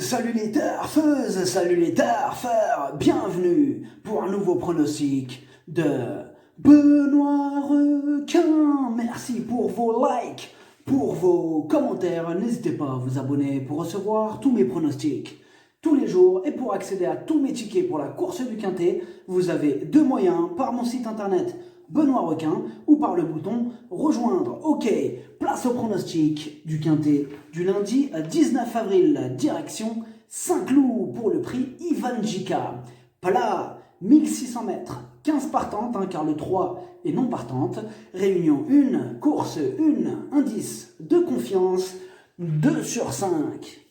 salut les turfeuses, salut les turfeurs, bienvenue pour un nouveau pronostic de Benoît Requin. Merci pour vos likes, pour vos commentaires, n'hésitez pas à vous abonner pour recevoir tous mes pronostics tous les jours et pour accéder à tous mes tickets pour la course du Quintet, vous avez deux moyens par mon site internet Benoît Requin ou par le bouton rejoindre. Ok, place au pronostic du Quintet du lundi 19 avril, direction Saint-Cloud pour le prix Ivan Jika. Plat 1600 mètres, 15 partantes car le 3 est non partante. Réunion 1, course 1, indice de confiance 2 sur 5.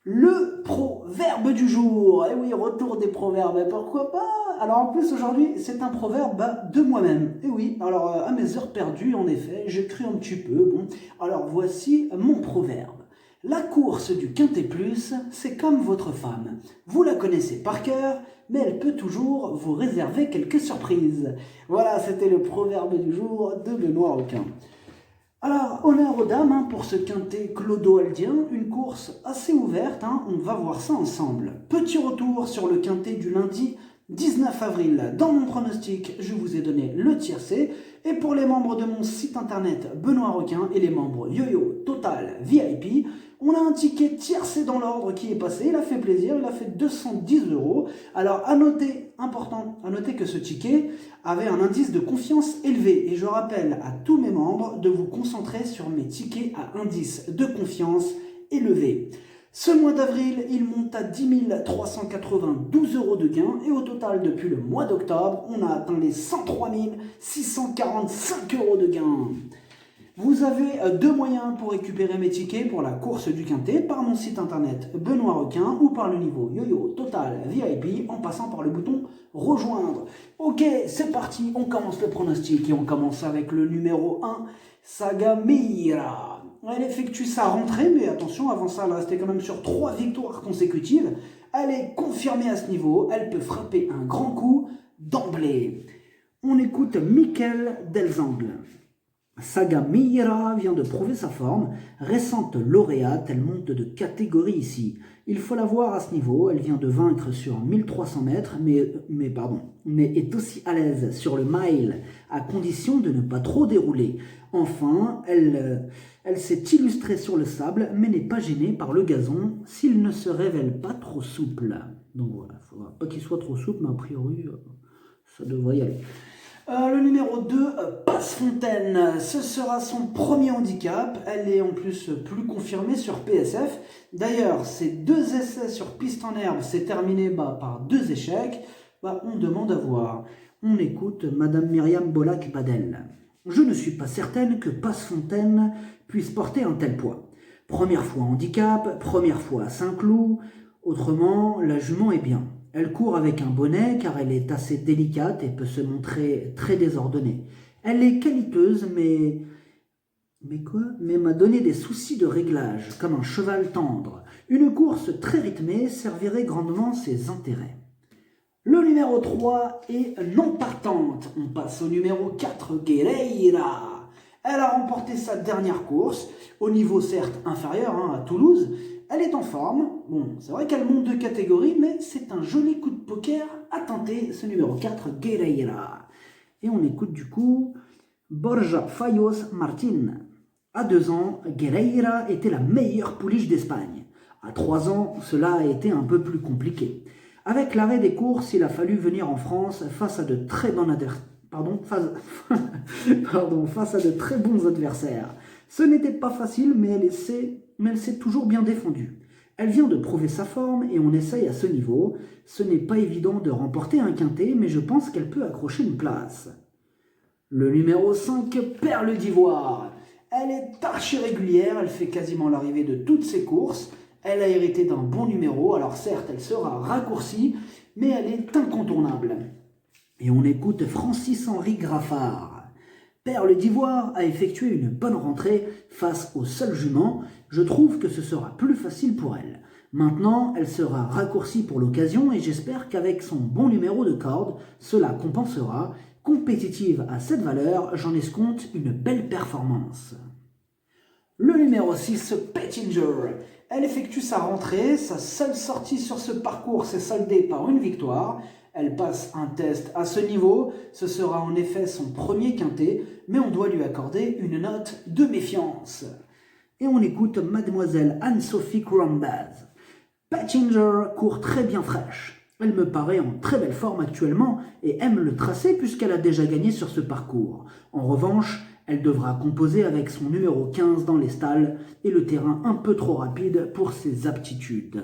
Le proverbe du jour. Eh oui, retour des proverbes, pourquoi pas? Alors en plus aujourd'hui, c'est un proverbe de moi-même. Eh oui, alors à mes heures perdues, en effet, j'écris un petit peu. Bon, alors voici mon proverbe. La course du Quintet Plus, c'est comme votre femme. Vous la connaissez par cœur, mais elle peut toujours vous réserver quelques surprises. Voilà, c'était le proverbe du jour de Benoît Requin. Alors, honneur aux dames pour ce Quintet clodoaldien, une course assez ouverte, on va voir ça ensemble. Petit retour sur le Quintet du lundi 19 avril. Dans mon pronostic, je vous ai donné le tiercé. Et pour les membres de mon site internet Benoît Requin et les membres Yo-Yo Total VIP, on a un ticket tiercé dans l'ordre qui est passé. Il a fait plaisir, il a fait 210 €. Alors, à noter, important, à noter que ce ticket avait un indice de confiance élevé. Et je rappelle à tous mes membres de vous concentrer sur mes tickets à indice de confiance élevé. Ce mois d'avril, il monte à 10 392 € de gains et au total, depuis le mois d'octobre, on a atteint les 103 645 € de gains. Vous avez deux moyens pour récupérer mes tickets pour la course du Quintet, par mon site internet Benoît Requin ou par le niveau Yo-Yo Total VIP en passant par le bouton rejoindre. Ok, c'est parti, on commence le pronostic et on commence avec le numéro 1, Sagamira. Elle effectue sa rentrée, mais attention, avant ça, elle restait quand même sur 3 victoires consécutives. Elle est confirmée à ce niveau, elle peut frapper un grand coup d'emblée. On écoute Michael Delzangle. Sagamira vient de prouver sa forme, récente lauréate, elle monte de catégorie ici. Il faut la voir à ce niveau, elle vient de vaincre sur 1300 mètres, mais est aussi à l'aise sur le mile, à condition de ne pas trop dérouler. Enfin, elle s'est illustrée sur le sable, mais n'est pas gênée par le gazon, s'il ne se révèle pas trop souple. Donc voilà, il ne faudra pas qu'il soit trop souple, mais a priori, ça devrait y aller. Le numéro 2, Passefontaine, ce sera son premier handicap, elle est en plus plus confirmée sur PSF. D'ailleurs, ces 2 essais sur piste en herbe, c'est terminé par 2 échecs, on demande à voir. On écoute Madame Myriam Bolac-Badel. Je ne suis pas certaine que Passefontaine puisse porter un tel poids. Première fois handicap, première fois à Saint-Cloud, autrement, la jument est bien. Elle court avec un bonnet car elle est assez délicate et peut se montrer très désordonnée. Elle est qualiteuse mais m'a donné des soucis de réglage, comme un cheval tendre. Une course très rythmée servirait grandement ses intérêts. Le numéro 3 est non partante. On passe au numéro 4, Guerreira. Elle a remporté sa dernière course, au niveau certes inférieur à Toulouse. Elle est en forme, bon, c'est vrai qu'elle monte de catégorie, mais c'est un joli coup de poker à tenter, ce numéro 4, Guerreira. Et on écoute du coup Borja Fayos Martin. À 2 ans, Guerreira était la meilleure pouliche d'Espagne. À 3 ans, cela a été un peu plus compliqué. Avec l'arrêt des courses, il a fallu venir en France face à de très bons adversaires. Ce n'était pas facile, mais elle s'est toujours bien défendue. Elle vient de prouver sa forme et on essaye à ce niveau. Ce n'est pas évident de remporter un Quintet, mais je pense qu'elle peut accrocher une place. Le numéro 5, Perle d'Ivoire. Elle est archi régulière, elle fait quasiment l'arrivée de toutes ses courses. Elle a hérité d'un bon numéro, alors certes elle sera raccourcie, mais elle est incontournable. Et on écoute Francis-Henri Graffard. Perle d'Ivoire a effectué une bonne rentrée face aux seules juments. Je trouve que ce sera plus facile pour elle. Maintenant, elle sera raccourcie pour l'occasion et j'espère qu'avec son bon numéro de corde, cela compensera. Compétitive à cette valeur, j'en escompte une belle performance. Le numéro 6, Pettinger. Elle effectue sa rentrée, sa seule sortie sur ce parcours s'est soldée par une victoire. Elle passe un test à ce niveau, ce sera en effet son premier quintet, mais on doit lui accorder une note de méfiance. Et on écoute Mademoiselle Anne-Sophie Crombaz. Patchinger court très bien fraîche. Elle me paraît en très belle forme actuellement et aime le tracé puisqu'elle a déjà gagné sur ce parcours. En revanche, elle devra composer avec son numéro 15 dans les stalles et le terrain un peu trop rapide pour ses aptitudes.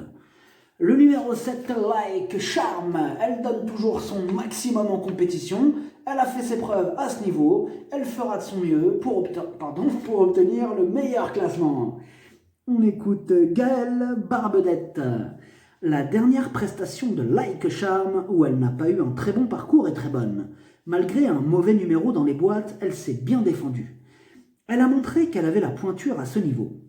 Le numéro 7, Like Charm, elle donne toujours son maximum en compétition. Elle a fait ses preuves à ce niveau. Elle fera de son mieux pour obtenir le meilleur classement. On écoute Gaëlle Barbedette. La dernière prestation de Like Charm, où elle n'a pas eu un très bon parcours, est très bonne. Malgré un mauvais numéro dans les boîtes, elle s'est bien défendue. Elle a montré qu'elle avait la pointure à ce niveau.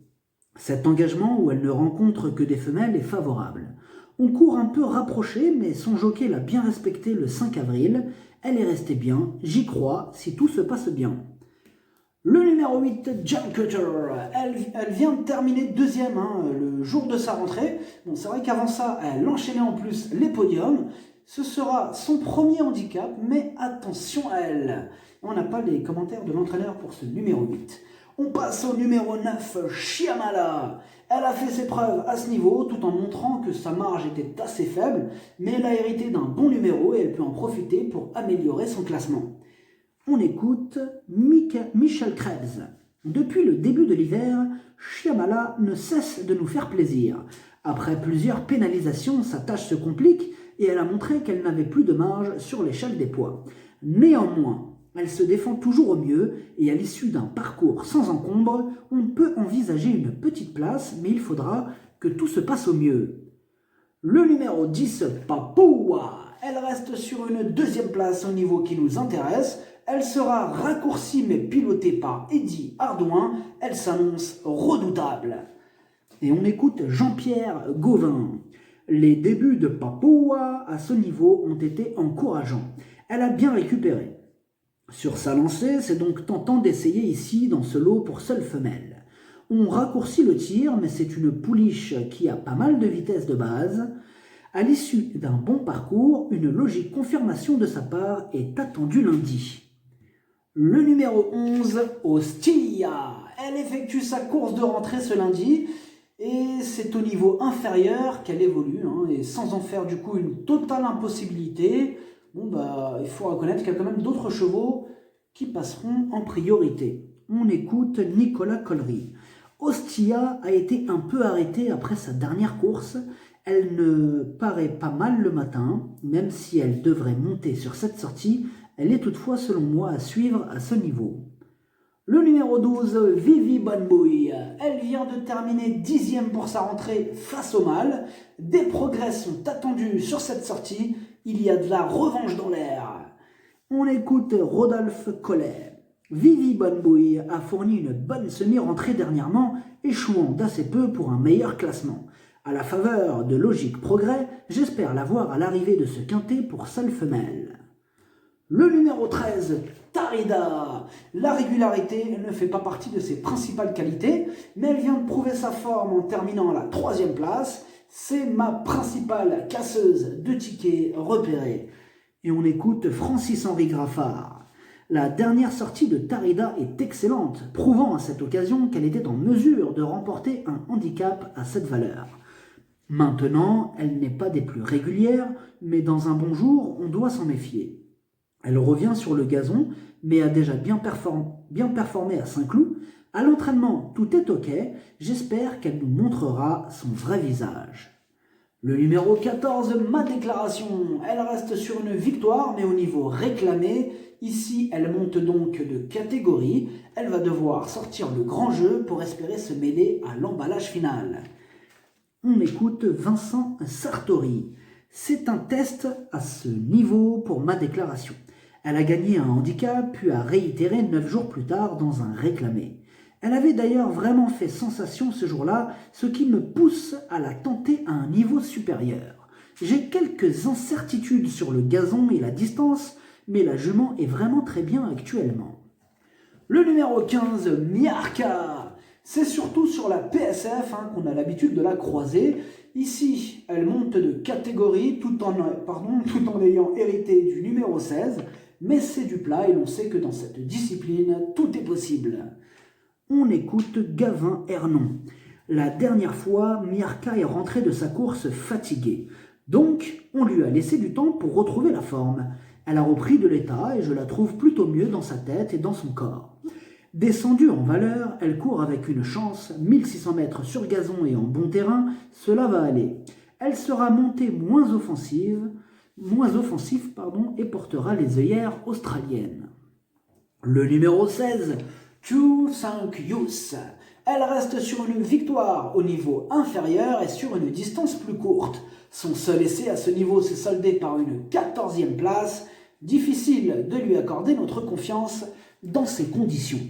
Cet engagement où elle ne rencontre que des femelles est favorable. On court un peu rapproché, mais son jockey l'a bien respecté le 5 avril. Elle est restée bien, j'y crois, si tout se passe bien. Le numéro 8, John Cutter, elle vient de terminer deuxième le jour de sa rentrée. Bon, c'est vrai qu'avant ça, elle enchaînait en plus les podiums. Ce sera son premier handicap, mais attention à elle. On n'a pas les commentaires de l'entraîneur pour ce numéro 8. On passe au numéro 9, Chiamala. Elle a fait ses preuves à ce niveau tout en montrant que sa marge était assez faible, mais elle a hérité d'un bon numéro et elle peut en profiter pour améliorer son classement. On écoute Michel Krebs. Depuis le début de l'hiver, Chiamala ne cesse de nous faire plaisir. Après plusieurs pénalisations, sa tâche se complique et elle a montré qu'elle n'avait plus de marge sur l'échelle des poids. Néanmoins, elle se défend toujours au mieux et à l'issue d'un parcours sans encombre, on peut envisager une petite place, mais il faudra que tout se passe au mieux. Le numéro 10, Papoua. Elle reste sur une deuxième place au niveau qui nous intéresse. Elle sera raccourcie mais pilotée par Eddie Ardouin. Elle s'annonce redoutable. Et on écoute Jean-Pierre Gauvin. Les débuts de Papoua à ce niveau ont été encourageants. Elle a bien récupéré. Sur sa lancée, c'est donc tentant d'essayer ici dans ce lot pour seule femelle. On raccourcit le tir, mais c'est une pouliche qui a pas mal de vitesse de base. À l'issue d'un bon parcours, une logique confirmation de sa part est attendue lundi. Le numéro 11, Ostia. Elle effectue sa course de rentrée ce lundi et c'est au niveau inférieur qu'elle évolue et sans en faire du coup une totale impossibilité. Il faut reconnaître qu'il y a quand même d'autres chevaux qui passeront en priorité. On écoute Nicolas Collery. Ostia a été un peu arrêtée après sa dernière course. Elle ne paraît pas mal le matin, même si elle devrait monter sur cette sortie. Elle est toutefois, selon moi, à suivre à ce niveau. Le numéro 12, Vivi Bonbouille. Elle vient de terminer 10e pour sa rentrée face au mâle. Des progrès sont attendus sur cette sortie. Il y a de la revanche dans l'air. On écoute Rodolphe Collet. Vivi Bonbouille a fourni une bonne semi-rentrée dernièrement, échouant d'assez peu pour un meilleur classement. À la faveur de logiques progrès, j'espère la voir à l'arrivée de ce quintet pour seule femelle. Le numéro 13, Tarida. La régularité ne fait pas partie de ses principales qualités, mais elle vient de prouver sa forme en terminant à la 3e place. C'est ma principale casseuse de tickets repérée. Et on écoute Francis-Henri Graffard. La dernière sortie de Tarida est excellente, prouvant à cette occasion qu'elle était en mesure de remporter un handicap à cette valeur. Maintenant, elle n'est pas des plus régulières, mais dans un bon jour, on doit s'en méfier. Elle revient sur le gazon, mais a déjà bien performé à Saint-Cloud. À l'entraînement, tout est ok. J'espère qu'elle nous montrera son vrai visage. Le numéro 14, Ma Déclaration. Elle reste sur une victoire, mais au niveau réclamé. Ici, elle monte donc de catégorie. Elle va devoir sortir le grand jeu pour espérer se mêler à l'emballage final. On écoute Vincent Sartori. C'est un test à ce niveau pour Ma Déclaration. Elle a gagné un handicap, puis a réitéré 9 jours plus tard dans un réclamé. Elle avait d'ailleurs vraiment fait sensation ce jour-là, ce qui me pousse à la tenter à un niveau supérieur. J'ai quelques incertitudes sur le gazon et la distance, mais la jument est vraiment très bien actuellement. Le numéro 15, Miarca. C'est surtout sur la PSF qu'on a l'habitude de la croiser. Ici, elle monte de catégorie tout en ayant hérité du numéro 16, mais c'est du plat et l'on sait que dans cette discipline, tout est possible. On écoute Gavin Hernon. La dernière fois, Mirka est rentrée de sa course fatiguée. Donc, on lui a laissé du temps pour retrouver la forme. Elle a repris de l'état et je la trouve plutôt mieux dans sa tête et dans son corps. Descendue en valeur, elle court avec une chance, 1600 mètres sur gazon et en bon terrain, cela va aller. Elle sera montée moins offensive et portera les œillères australiennes. Le numéro 16, Chu Sang-Yus. Elle reste sur une victoire au niveau inférieur et sur une distance plus courte. Son seul essai à ce niveau s'est soldé par une 14e place. Difficile de lui accorder notre confiance dans ces conditions.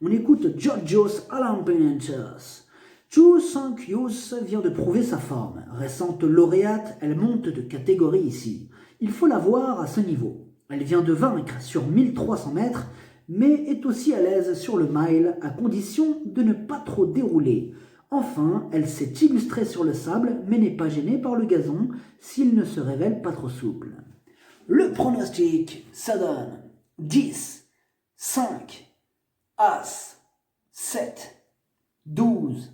On écoute Georgios Alampenentos. Chu Sang-Yus vient de prouver sa forme. Récente lauréate, elle monte de catégorie ici. Il faut la voir à ce niveau. Elle vient de vaincre sur 1300 mètres, mais est aussi à l'aise sur le mile à condition de ne pas trop dérouler. Enfin, elle s'est illustrée sur le sable, mais n'est pas gênée par le gazon s'il ne se révèle pas trop souple. Le pronostic, ça donne 10, 5, As, 7, 12,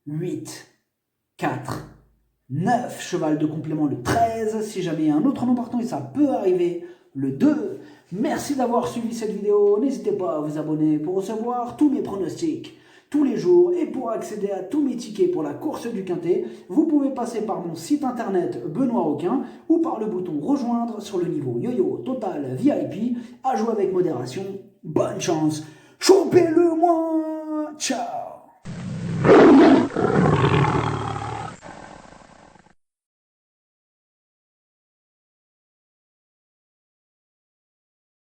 8, 4, 9, cheval de complément le 13, si jamais il y a un autre nom partant et ça peut arriver, le 2. Merci d'avoir suivi cette vidéo, n'hésitez pas à vous abonner pour recevoir tous mes pronostics tous les jours et pour accéder à tous mes tickets pour la course du Quintet, vous pouvez passer par mon site internet Benoît Roquin ou par le bouton rejoindre sur le niveau Yo-Yo Total VIP, à jouer avec modération. Bonne chance, chopez-le moi, ciao.